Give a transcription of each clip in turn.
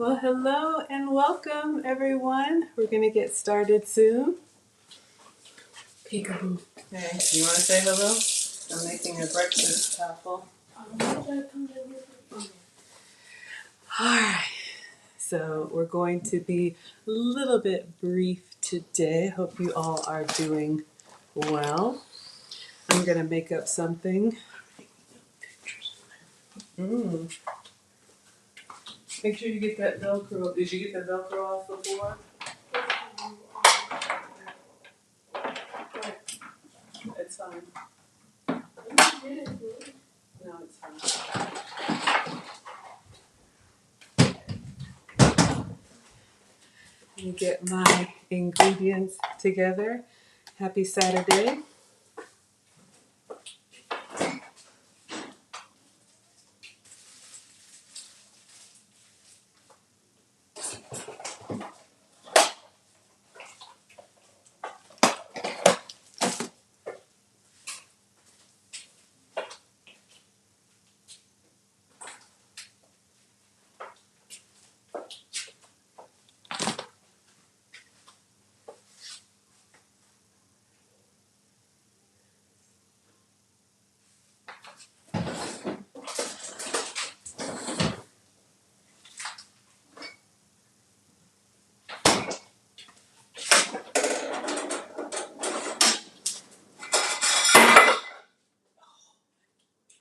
Well, hello and welcome, everyone. We're going to get started soon. Peekaboo. Hey, you want to say hello? I'm making a breakfast, Chaffle. Alright, so we're going to be a little bit brief today. Hope you all are doing well. I'm going to make up something. Make sure you get that Velcro. Did you get the Velcro off before? It's fine. No, it's fine. Let me get my ingredients together. Happy Saturday.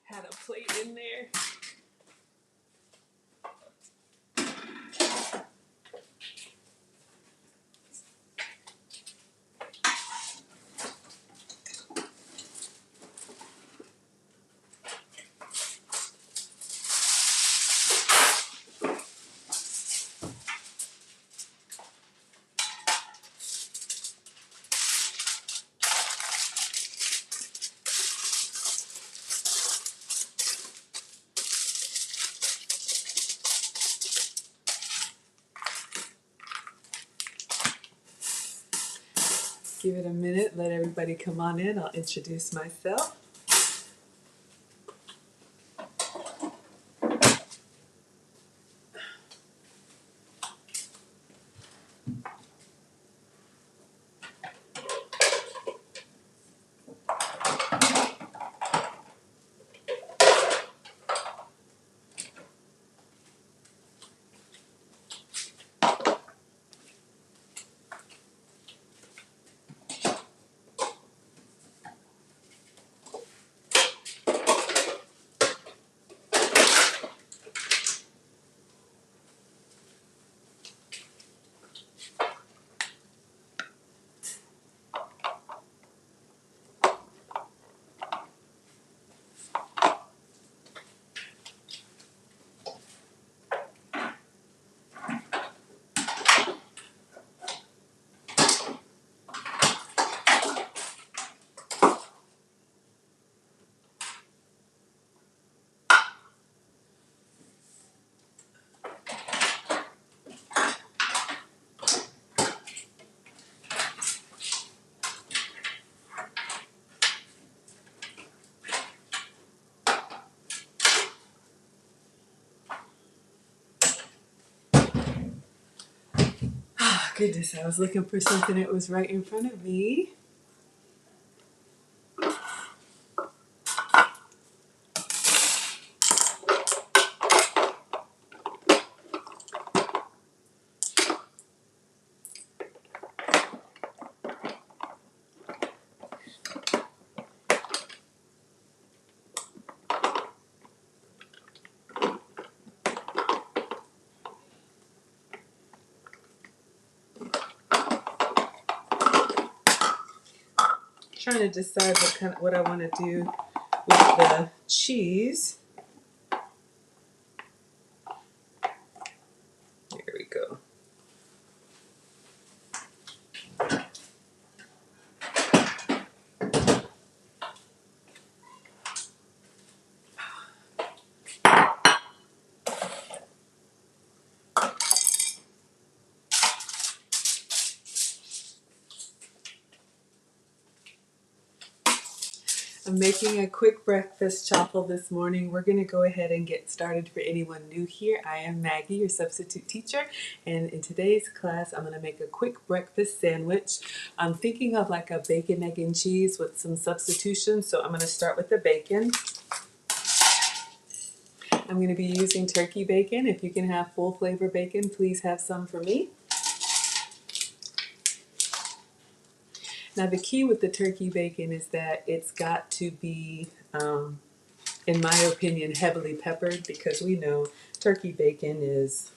Had a plate in there. Give it a minute, let everybody come on in. I'll introduce myself. Goodness, I was looking for something that was right in front of me. Trying to decide what I want to do with the cheese. There we go. I'm making a quick breakfast chaffle this morning. We're going to go ahead and get started. For anyone new here, I am Maggie, your substitute teacher, and in today's class I'm going to make a quick breakfast sandwich. I'm thinking of like a bacon, egg, and cheese with some substitution, so I'm going to start with the bacon. I'm going to be using turkey bacon. If you can have full flavor bacon, please have some for me. Now the key with the turkey bacon is that it's got to be, in my opinion, heavily peppered, because we know turkey bacon is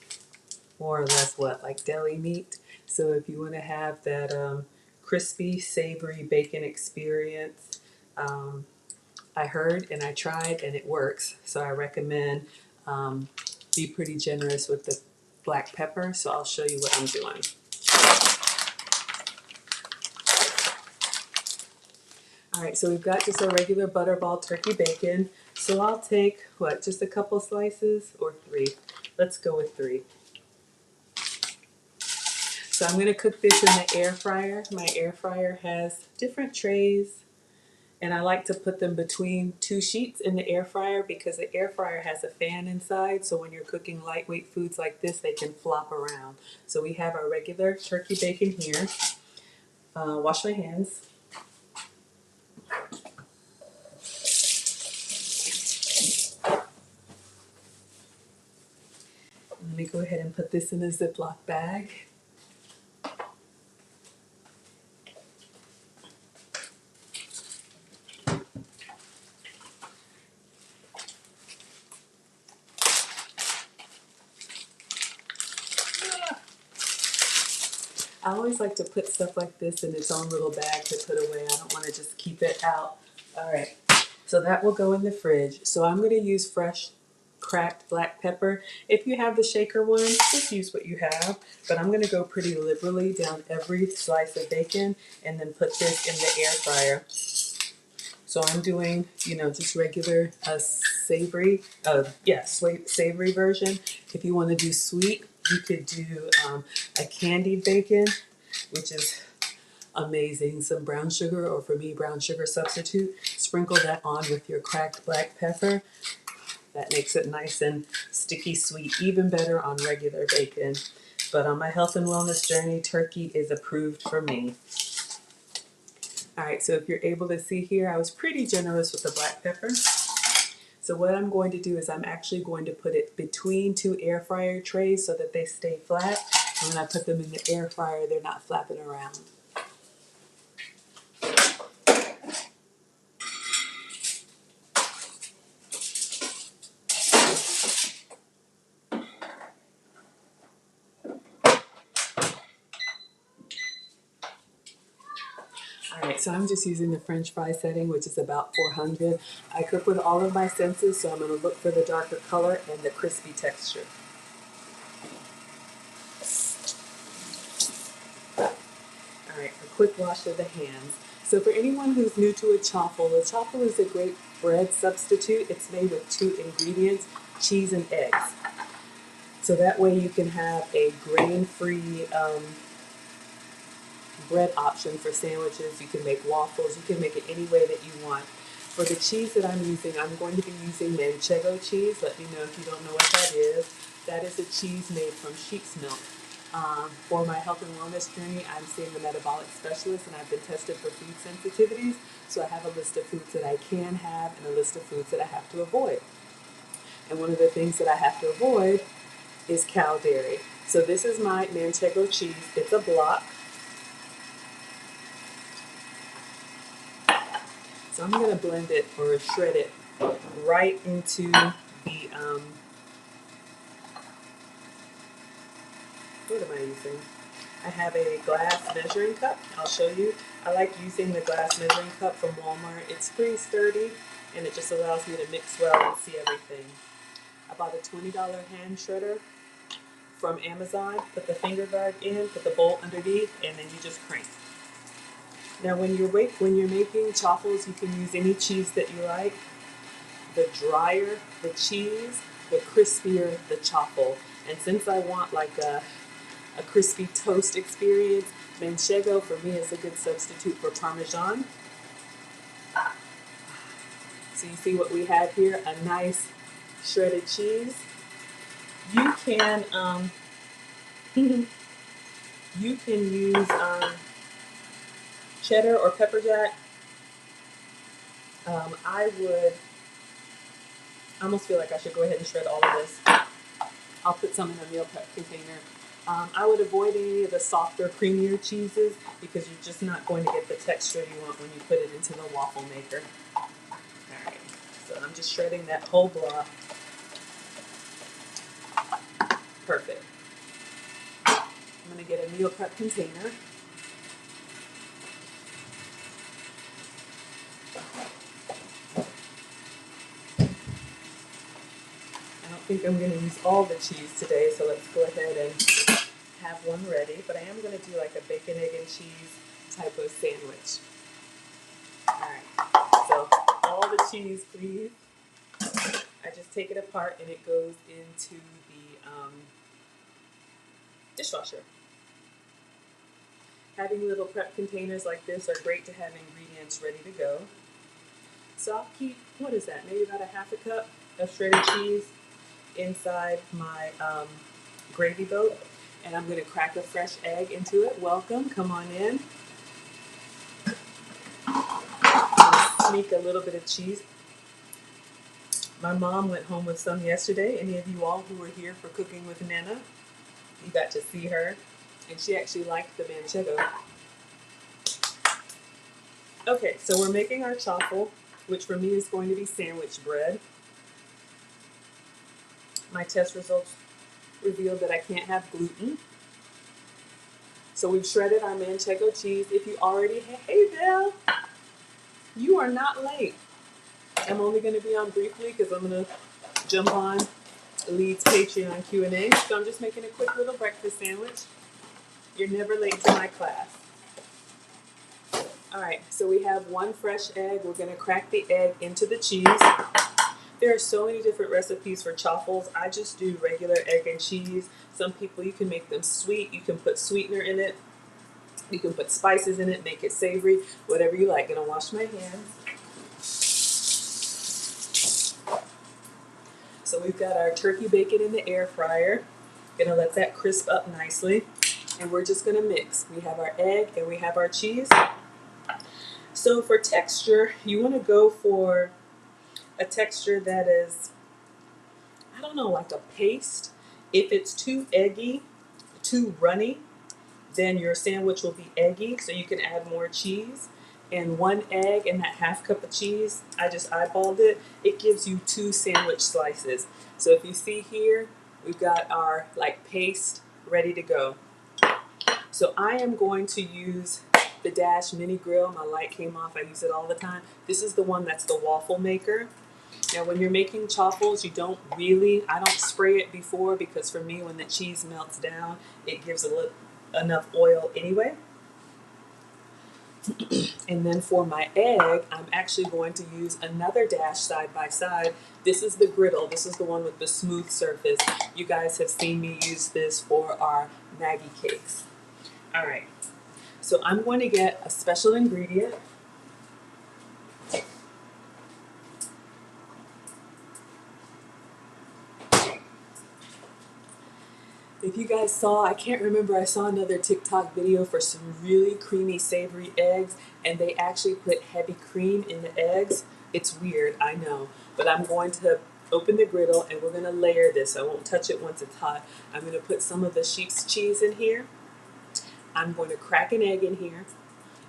more or less what, like deli meat. So if you want to have that crispy, savory bacon experience, I heard and I tried and it works. So I recommend be pretty generous with the black pepper. So I'll show you what I'm doing. Alright, so we've got just a regular butterball turkey bacon. So I'll take, what, just a couple slices or 3? Let's go with 3. So I'm going to cook this in the air fryer. My air fryer has different trays, and I like to put them between 2 sheets in the air fryer because the air fryer has a fan inside, so when you're cooking lightweight foods like this, they can flop around. So we have our regular turkey bacon here. Wash my hands. Let me go ahead and put this in a Ziploc bag. I always like to put stuff like this in its own little bag to put away. I don't want to just keep it out. All right, so that will go in the fridge. So I'm going to use fresh cracked black pepper. If you have the shaker one, just use what you have. But I'm going to go pretty liberally down every slice of bacon and then put this in the air fryer. So I'm doing, just regular savory, savory version. If you want to do sweet, you could do a candied bacon, which is amazing. Some brown sugar, or for me, brown sugar substitute. Sprinkle that on with your cracked black pepper. That makes it nice and sticky sweet, even better on regular bacon. But on my health and wellness journey, turkey is approved for me. All right, so if you're able to see here, I was pretty generous with the black pepper. So what I'm going to do is I'm actually going to put it between 2 air fryer trays so that they stay flat. And when I put them in the air fryer, they're not flapping around. Alright, so I'm just using the French fry setting, which is about 400. I cook with all of my senses, so I'm going to look for the darker color and the crispy texture. Alright, a quick wash of the hands. So for anyone who's new to a chaffle is a great bread substitute. It's made with 2 ingredients, cheese and eggs. So that way you can have a grain-free bread option for sandwiches. You can make waffles. You can make it any way that you want. For the cheese that I'm using, I'm going to be using Manchego cheese. Let me know if you don't know what that is. That is a cheese made from sheep's milk. For my health and wellness journey, I'm seeing a metabolic specialist, and I've been tested for food sensitivities. So I have a list of foods that I can have and a list of foods that I have to avoid. And one of the things that I have to avoid is cow dairy. So this is my Manchego cheese. It's a block. So I'm going to blend it or shred it right into the, what am I using? I have a glass measuring cup. I'll show you. I like using the glass measuring cup from Walmart. It's pretty sturdy, and it just allows me to mix well and see everything. I bought a $20 hand shredder from Amazon. Put the finger guard in, put the bowl underneath, and then you just crank. Now when you're making chaffles, you can use any cheese that you like. The drier the cheese, the crispier the chaffle. And since I want like a crispy toast experience, Manchego for me is a good substitute for Parmesan. So you see what we have here, a nice shredded cheese. You can you can use cheddar or pepper jack. I almost feel like I should go ahead and shred all of this. I'll put some in a meal prep container. I would avoid any of the softer, creamier cheeses because you're just not going to get the texture you want when you put it into the waffle maker. All right, so I'm just shredding that whole block. Perfect. I'm going to get a meal prep container. I don't think I'm going to use all the cheese today, so let's go ahead and have one ready. But I am going to do like a bacon, egg, and cheese type of sandwich. All right, so all the cheese, please. I just take it apart and it goes into the dishwasher. Having little prep containers like this are great to have ingredients ready to go. So I'll keep, what is that, maybe about a half a cup of shredded cheese inside my gravy boat. And I'm going to crack a fresh egg into it. Welcome, come on in. Sneak a little bit of cheese. My mom went home with some yesterday. Any of you all who were here for Cooking with Nana, you got to see her. And she actually liked the manchego. Okay, so we're making our chaffle, which for me is going to be sandwich bread. My test results revealed that I can't have gluten. So we've shredded our manchego cheese. If you already have, hey Bill, you are not late. I'm only going to be on briefly because I'm going to jump on Lee's Patreon Q&A. So I'm just making a quick little breakfast sandwich. You're never late to my class. All right, so we have one fresh egg. We're going to crack the egg into the cheese. There are so many different recipes for chaffles. I just do regular egg and cheese. Some people, you can make them sweet. You can put sweetener in it. You can put spices in it, make it savory, whatever you like. Gonna wash my hands. So we've got our turkey bacon in the air fryer. Gonna let that crisp up nicely. And we're just gonna mix. We have our egg and we have our cheese. So for texture, you wanna go for a texture that is, I don't know, like a paste. If it's too eggy, too runny, then your sandwich will be eggy, so you can add more cheese. And one egg and that half cup of cheese, I just eyeballed it. It gives you 2 sandwich slices. So if you see here, we've got our like paste ready to go. So I am going to use the Dash Mini Grill. My light came off, I use it all the time. This is the one that's the waffle maker. Now when you're making chaffles, you don't really, I don't spray it before because for me when the cheese melts down, it gives enough oil anyway. And then for my egg, I'm actually going to use another Dash side by side. This is the griddle. This is the one with the smooth surface. You guys have seen me use this for our Maggie cakes. All right, so I'm going to get a special ingredient. If you guys saw, I can't remember, I saw another TikTok video for some really creamy, savory eggs, and they actually put heavy cream in the eggs. It's weird, I know, but I'm going to open the griddle and we're going to layer this. I won't touch it once it's hot. I'm going to put some of the sheep's cheese in here. I'm going to crack an egg in here,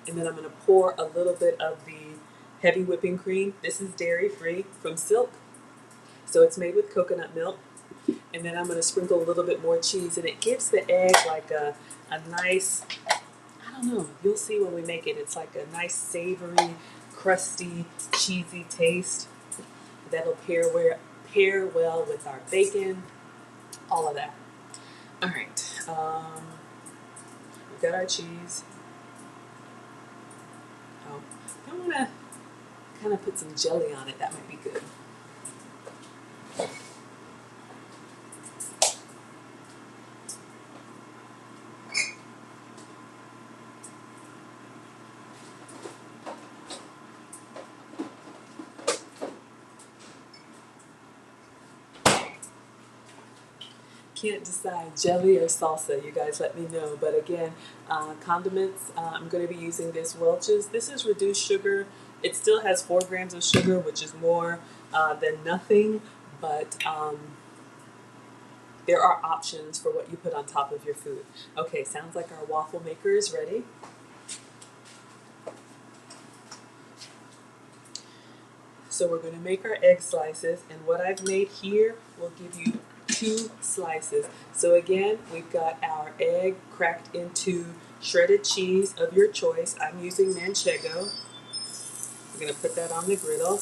and then I'm going to pour a little bit of the heavy whipping cream. This is dairy-free from Silk, so it's made with coconut milk. And then I'm going to sprinkle a little bit more cheese, and it gives the egg like a nice, I don't know, you'll see when we make it. It's like a nice savory, crusty, cheesy taste that'll pair well with our bacon, all of that. All right, we've got our cheese. Oh, I want to kind of put some jelly on it. That might be good. can't decide, jelly or salsa. You guys let me know. But again, condiments, I'm going to be using this Welch's. This is reduced sugar. It still has 4 grams of sugar, which is more than nothing. But there are options for what you put on top of your food. Okay, sounds like our waffle maker is ready. So we're going to make our egg slices, and what I've made here will give you 2 slices. So again, we've got our egg cracked into shredded cheese of your choice. I'm using manchego. We're going to put that on the griddle,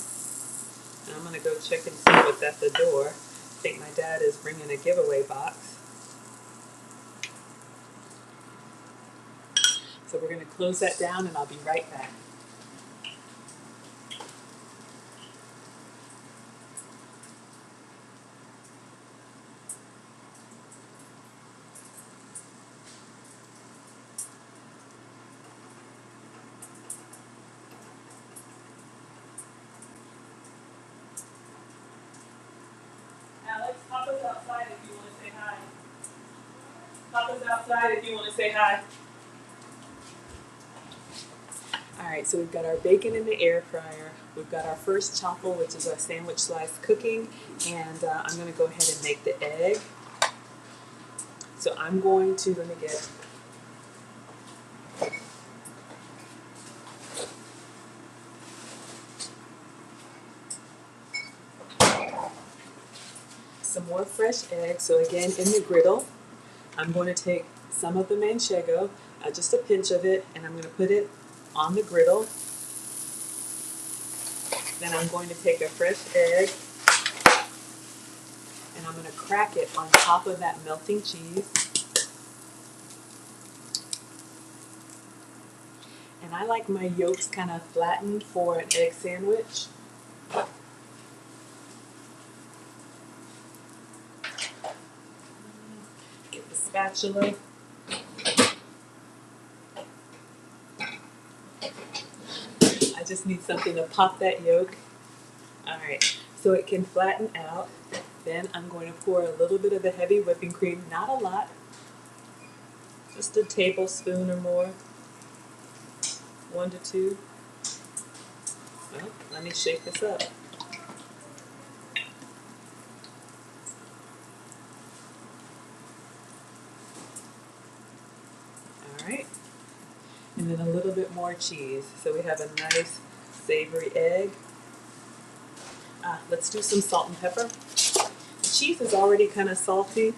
and I'm going to go check and see what's at the door. I think my dad is bringing a giveaway box. So we're going to close that down, and I'll be right back. Alex, Papa's outside if you want to say hi. Papa's outside if you want to say hi. Alright, so we've got our bacon in the air fryer. We've got our first chaffle, which is our sandwich slice cooking. And I'm going to go ahead and make the egg. So I'm going to, let me get some more fresh eggs. So again, in the griddle, I'm going to take some of the manchego, just a pinch of it, and I'm going to put it on the griddle. Then I'm going to take a fresh egg, and I'm going to crack it on top of that melting cheese. And I like my yolks kind of flattened for an egg sandwich. Get the spatula. I just need something to pop that yolk. Alright, so it can flatten out. Then I'm going to pour a little bit of the heavy whipping cream, not a lot, just a tablespoon or more, 1 to 2. Well, let me shake this up. Alright, and then a little bit more cheese. So we have a nice savory egg. Let's do some salt and pepper. The cheese is already kind of salty,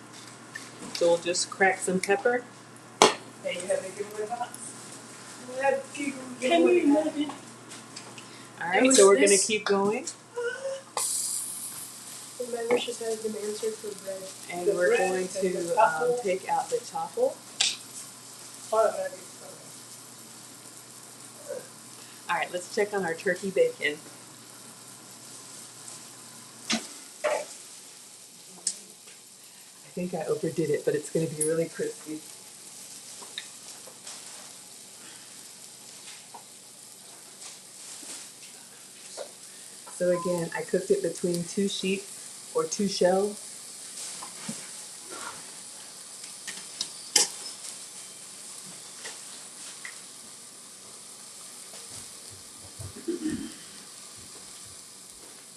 so we'll just crack some pepper. Hey, you have a giveaway box? Alright, so we're going to keep going. The membership has been answered for bread. And we're going to take out the chaffle. Alright, let's check on our turkey bacon. I think I overdid it, but it's going to be really crispy. So again, I cooked it between 2 sheets or 2 shells.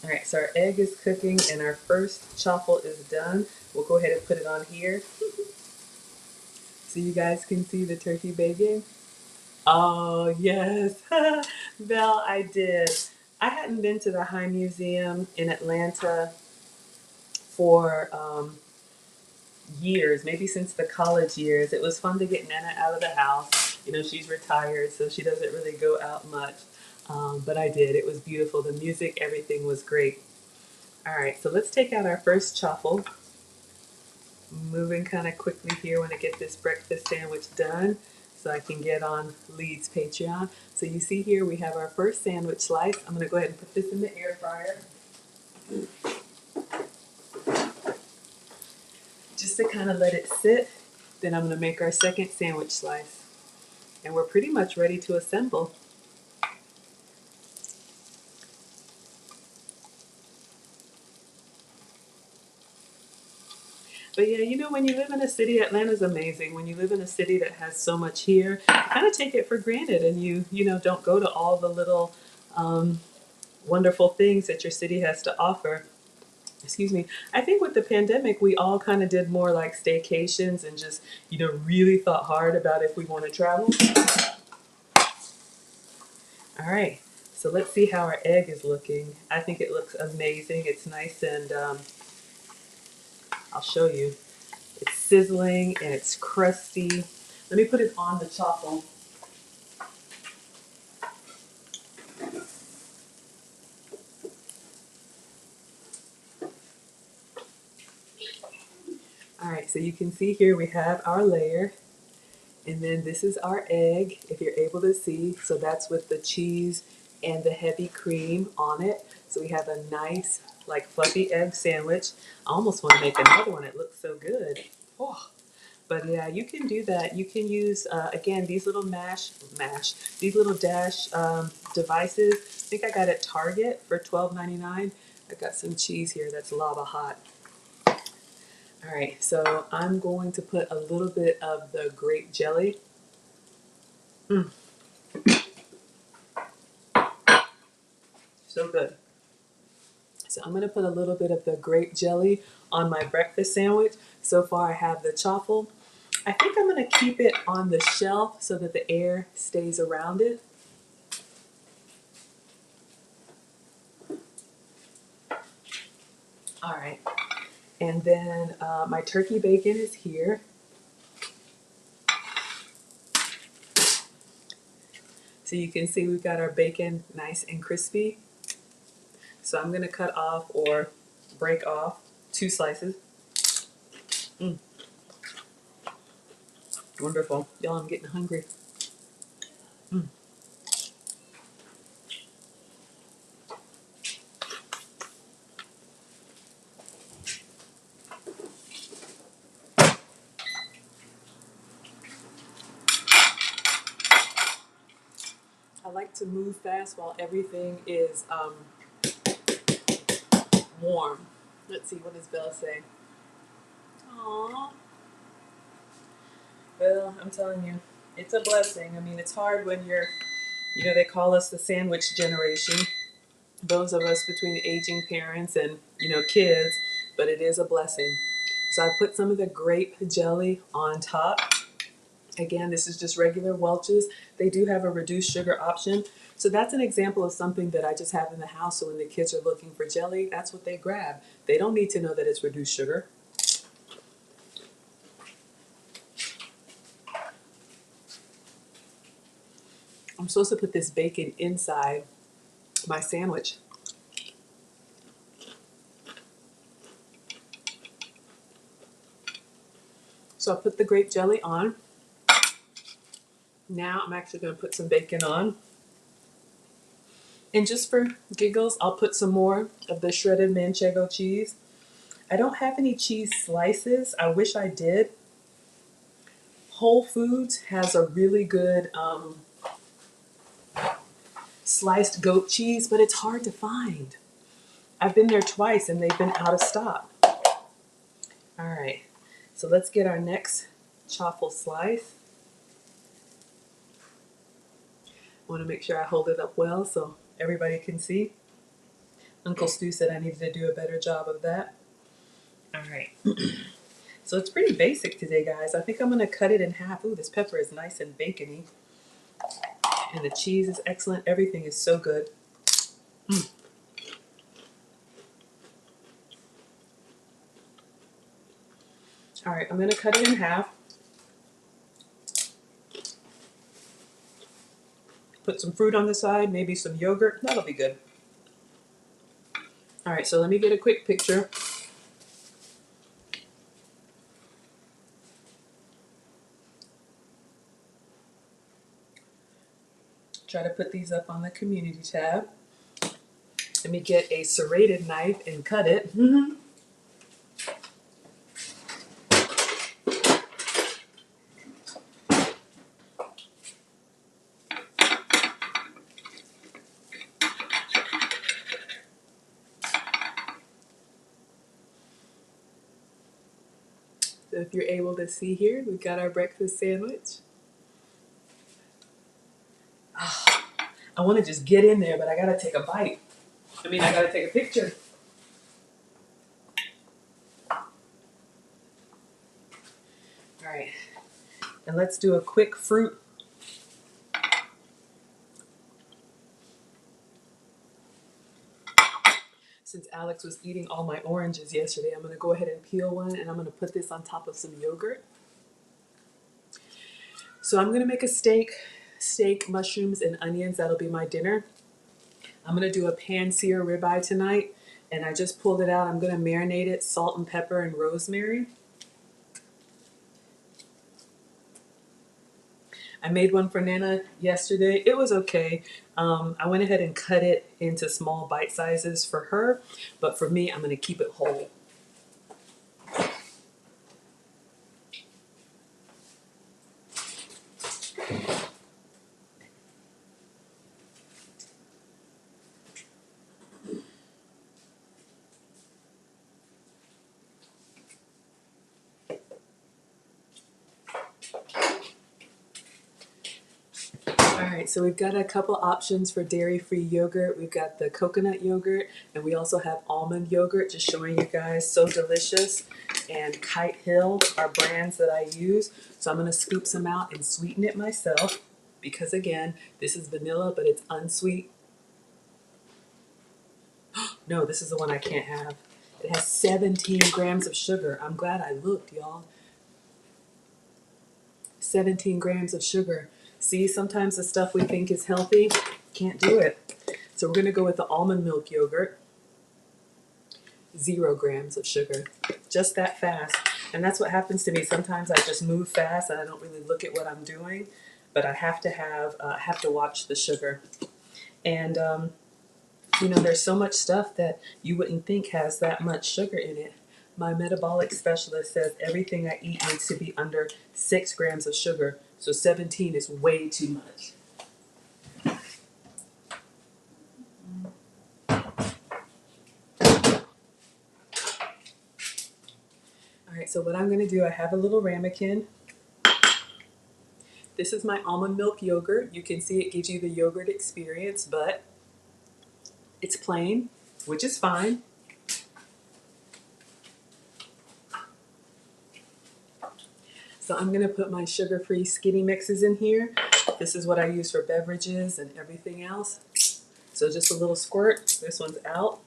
Alright, so our egg is cooking and our first chaffle is done. We'll go ahead and put it on here. So you guys can see the turkey bacon. Oh, yes. Belle, I did. I hadn't been to the High Museum in Atlanta for years, maybe since the college years. It was fun to get Nana out of the house. You know, she's retired, so she doesn't really go out much. But I did. It was beautiful. The music, everything was great. All right, so let's take out our first chaffle. Moving kind of quickly here when I get this breakfast sandwich done so I can get on Lee's Patreon. So you see here we have our first sandwich slice. I'm going to go ahead and put this in the air fryer. Just to kind of let it sit. Then I'm going to make our second sandwich slice. And we're pretty much ready to assemble. But yeah, you know, when you live in a city, Atlanta's amazing. When you live in a city that has so much here, you kind of take it for granted, and you know, don't go to all the little wonderful things that your city has to offer. Excuse me. I think with the pandemic, we all kind of did more like staycations and just, you know, really thought hard about if we want to travel. All right. So let's see how our egg is looking. I think it looks amazing. It's nice and I'll show you. It's sizzling and it's crusty. Let me put it on the chaffle. All right, so you can see here we have our layer, and then this is our egg, if you're able to see. So that's with the cheese and the heavy cream on it. So we have a nice, like, fluffy egg sandwich. I almost want to make another one. It looks so good. Oh. But yeah, you can do that. You can use, again, these little these little dash devices. I think I got at Target for $12.99. I got some cheese here that's lava hot. All right, so I'm going to put a little bit of the grape jelly. So good. So I'm going to put a little bit of the grape jelly on my breakfast sandwich. So far I have the chaffle. I think I'm going to keep it on the shelf so that the air stays around it. All right. And then my turkey bacon is here. So you can see we've got our bacon nice and crispy. So I'm going to cut off or break off 2 slices. Wonderful. Y'all, I'm getting hungry. I like to move fast while everything is warm. Let's see, what does Belle say? Aww. Well, I'm telling you, it's a blessing. I mean, it's hard when you're, you know, they call us the sandwich generation. Those of us between aging parents and, you know, kids, but it is a blessing. So I put some of the grape jelly on top. Again, this is just regular Welch's. They do have a reduced sugar option. So that's an example of something that I just have in the house. So when the kids are looking for jelly, that's what they grab. They don't need to know that it's reduced sugar. I'm supposed to put this bacon inside my sandwich. So I put the grape jelly on. Now I'm actually going to put some bacon on. And just for giggles, I'll put some more of the shredded manchego cheese. I don't have any cheese slices. I wish I did. Whole Foods has a really good sliced goat cheese, but it's hard to find. I've been there twice and they've been out of stock. All right, so let's get our next chaffle slice. I want to make sure I hold it up well so everybody can see. Uncle Stu said I needed to do a better job of that. All right. So it's pretty basic today, guys. I think I'm going to cut it in half. Ooh, this pepper is nice and bacony. And the cheese is excellent. Everything is so good. All right, I'm going to cut it in half. Put some fruit on the side, maybe some yogurt. That'll be good. All right, so let me get a quick picture. Try to put these up on the community tab. Let me get a serrated knife and cut it. So if you're able to see here, we've got our breakfast sandwich. Oh, I want to just get in there, but I gotta take a bite. I gotta take a picture. All right, and let's do a quick fruit. Since Alex was eating all my oranges yesterday, I'm gonna go ahead and peel one, and I'm gonna put this on top of some yogurt. So I'm gonna make a steak, mushrooms, and onions. That'll be my dinner. I'm gonna do a pan-sear ribeye tonight, and I just pulled it out. I'm gonna marinate it, salt and pepper and rosemary. I made one for Nana yesterday. It was okay. I went ahead and cut it into small bite sizes for her, but for me, I'm gonna keep it whole. Alright, so we've got a couple options for dairy-free yogurt. We've got the coconut yogurt, and we also have almond yogurt, just showing you guys, so delicious. And Kite Hill are brands that I use. So I'm going to scoop some out and sweeten it myself, because again, this is vanilla, but it's unsweet. No, this is the one I can't have. It has 17 grams of sugar. I'm glad I looked, y'all. 17 grams of sugar. See, sometimes the stuff we think is healthy, can't do it. So we're going to go with the almond milk yogurt. 0 grams of sugar. Just that fast. And that's what happens to me. Sometimes I just move fast and I don't really look at what I'm doing. But I have to watch the sugar. And, there's so much stuff that you wouldn't think has that much sugar in it. My metabolic specialist says everything I eat needs to be under 6 grams of sugar. So 17 is way too much. Alright, so what I'm going to do, I have a little ramekin. This is my almond milk yogurt. You can see it gives you the yogurt experience, but it's plain, which is fine. So I'm going to put my sugar-free skinny mixes in here. This is what I use for beverages and everything else. So just a little squirt. This one's out,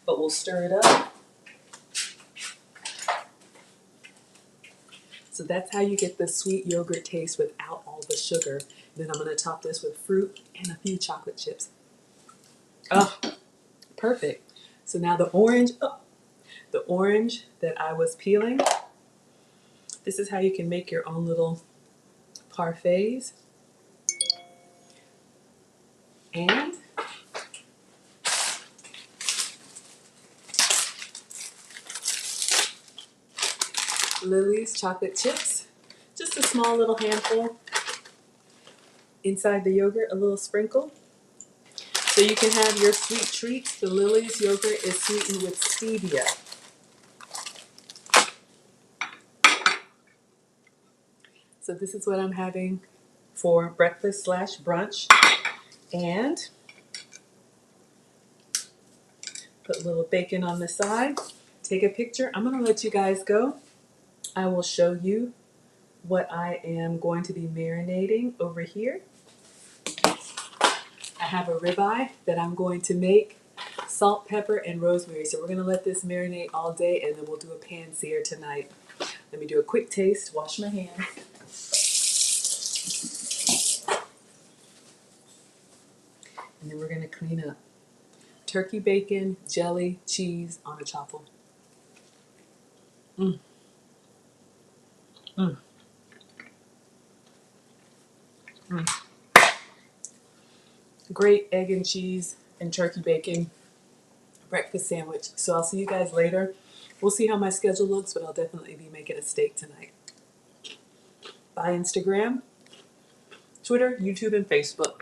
but we'll stir it up. So that's how you get the sweet yogurt taste without all the sugar. Then I'm going to top this with fruit and a few chocolate chips. Oh, perfect. So now the orange that I was peeling, this is how you can make your own little parfaits. And Lily's chocolate chips, just a small little handful. Inside the yogurt, a little sprinkle. So you can have your sweet treats. The Lily's yogurt is sweetened with stevia. So this is what I'm having for breakfast / brunch. And put a little bacon on the side. Take a picture. I'm going to let you guys go. I will show you what I am going to be marinating over here. I have a ribeye that I'm going to make, salt, pepper, and rosemary. So we're going to let this marinate all day, and then we'll do a pan-sear tonight. Let me do a quick taste, wash my hands. And then we're going to clean up. Turkey bacon, jelly, cheese on a chaffle. Mmm. Mmm. Mmm. Great egg and cheese and turkey bacon breakfast sandwich. So I'll see you guys later. We'll see how my schedule looks, but I'll definitely be making a steak tonight. Bye, Instagram, Twitter, YouTube, and Facebook.